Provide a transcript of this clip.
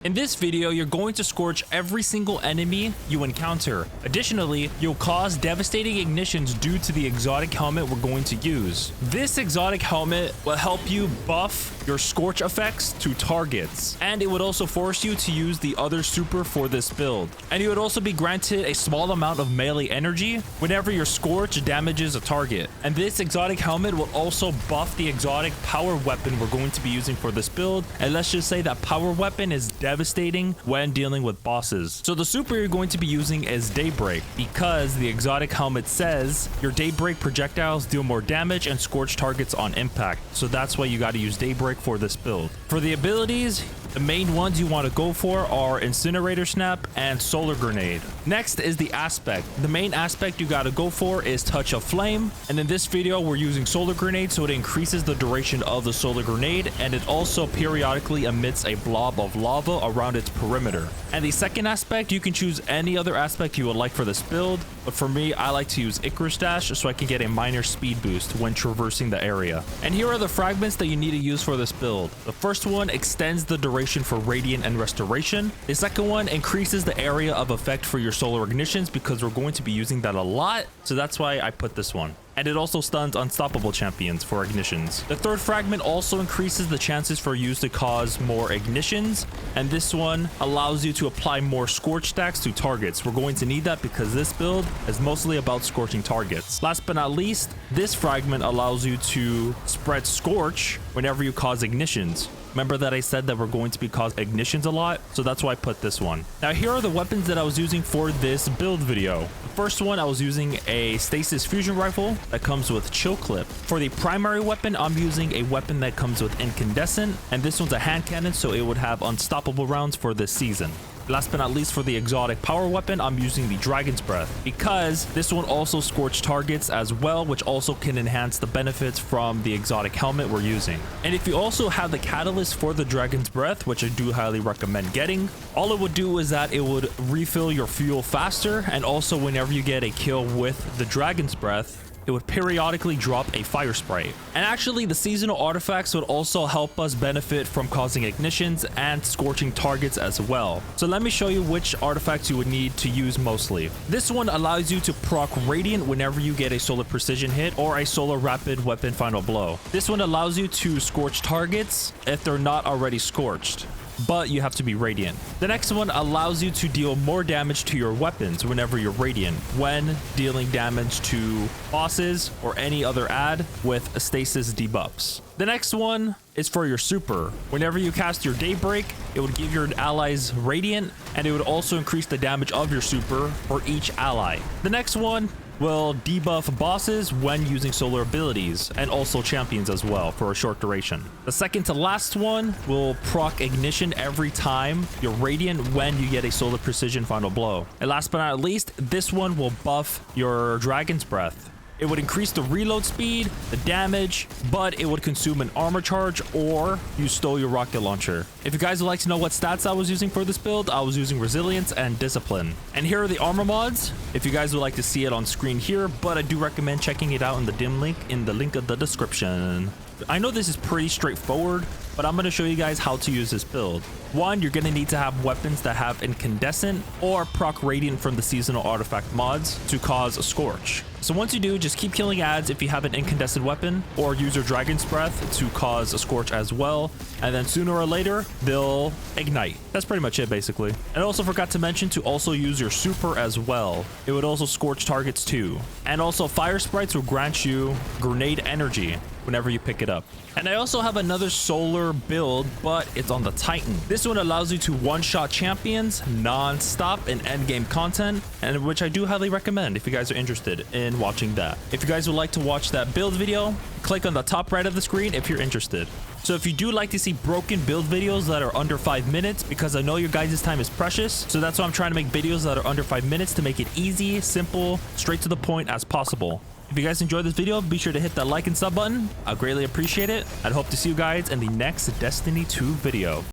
In this video, you're going to scorch every single enemy you encounter. Additionally, you'll cause devastating ignitions due to the exotic helmet we're going to use. This exotic helmet will help you buff your scorch effects to targets, and it would also force you to use the other super for this build. And you would also be granted a small amount of melee energy whenever your scorch damages a target. And this exotic helmet will also buff the exotic power weapon we're going to be using for this build. And let's just say that power weapon is devastating when dealing with bosses. So the super you're going to be using is Daybreak, because the exotic helmet says your Daybreak projectiles deal more damage and scorch targets on impact. So that's why you got to use Daybreak for this build. For the abilities, the main ones you want to go for are Incinerator Snap and Solar Grenade. Next is the aspect. The main aspect you got to go for is Touch of Flame. And in this video, we're using Solar Grenade, so it increases the duration of the Solar Grenade, and it also periodically emits a blob of lava around its perimeter. And the second aspect, you can choose any other aspect you would like for this build, but for me, I like to use Icarus Dash so I can get a minor speed boost when traversing the area. And here are the fragments that you need to use for this build. The first one extends the duration for Radiant and Restoration. The second one increases the area of effect for your solar ignitions, because we're going to be using that a lot, so that's why I put this one. And it also stuns unstoppable champions for ignitions. The third fragment also increases the chances for use to cause more ignitions, and this one allows you to apply more scorch stacks to targets. We're going to need that because this build is mostly about scorching targets. Last but not least, this fragment allows you to spread scorch whenever you cause ignitions. Remember that I said that we're going to be causing ignitions a lot, so that's why I put this one. Now here are the weapons that I was using for this build video. The first one, I was using a Stasis Fusion Rifle that comes with Chill Clip. For the primary weapon, I'm using a weapon that comes with Incandescent, and this one's a hand cannon, so it would have unstoppable rounds for this season. Last but not least, for the exotic power weapon, I'm using the Dragon's Breath, because this one also scorch targets as well, which also can enhance the benefits from the exotic helmet we're using. And if you also have the catalyst for the Dragon's Breath, which I do highly recommend getting, all it would do is that it would refill your fuel faster, and also whenever you get a kill with the Dragon's Breath, it would periodically drop a fire spray. And actually, the seasonal artifacts would also help us benefit from causing ignitions and scorching targets as well. So let me show you which artifacts you would need to use mostly. This one allows you to proc Radiant whenever you get a Solar Precision hit or a Solar Rapid Weapon Final Blow. This one allows you to scorch targets if they're not already scorched, but you have to be Radiant. The next one allows you to deal more damage to your weapons whenever you're Radiant, when dealing damage to bosses or any other ad with stasis debuffs. The next one is for your super. Whenever you cast your Daybreak, it would give your allies Radiant, and it would also increase the damage of your super for each ally. The next one will debuff bosses when using solar abilities, and also champions as well for a short duration. The second to last one will proc ignition every time you're Radiant when you get a Solar Precision Final Blow. And last but not least, this one will buff your Dragon's Breath. It would increase the reload speed, the damage, but it would consume an armor charge, or you stole your rocket launcher. If you guys would like to know what stats I was using for this build, I was using Resilience and Discipline. And here are the armor mods, if you guys would like to see it on screen here, but I do recommend checking it out in the dim link in the link of the description. I know this is pretty straightforward, but I'm going to show you guys how to use this build. One, you're going to need to have weapons that have Incandescent or proc Radiant from the seasonal artifact mods to cause a scorch. So once you do, just keep killing ads if you have an incandescent weapon, or use your Dragon's Breath to cause a scorch as well, and then sooner or later they'll ignite. That's pretty much it basically. And I also forgot to mention to also use your super as well. It would also scorch targets too. And also fire sprites will grant you grenade energy whenever you pick it up. And I also have another solar build, but it's on the Titan. This one allows you to one-shot champions non-stop in endgame content, and which I do highly recommend if you guys are interested in watching that. If you guys would like to watch that build video, click on the top right of the screen if you're interested. So if you do like to see broken build videos that are under 5 minutes, because I know your guys' time is precious, so that's why I'm trying to make videos that are under 5 minutes to make it easy, simple, straight to the point as possible. If you guys enjoyed this video, be sure to hit that like and sub button. I greatly appreciate it. I'd hope to see you guys in the next Destiny 2 video.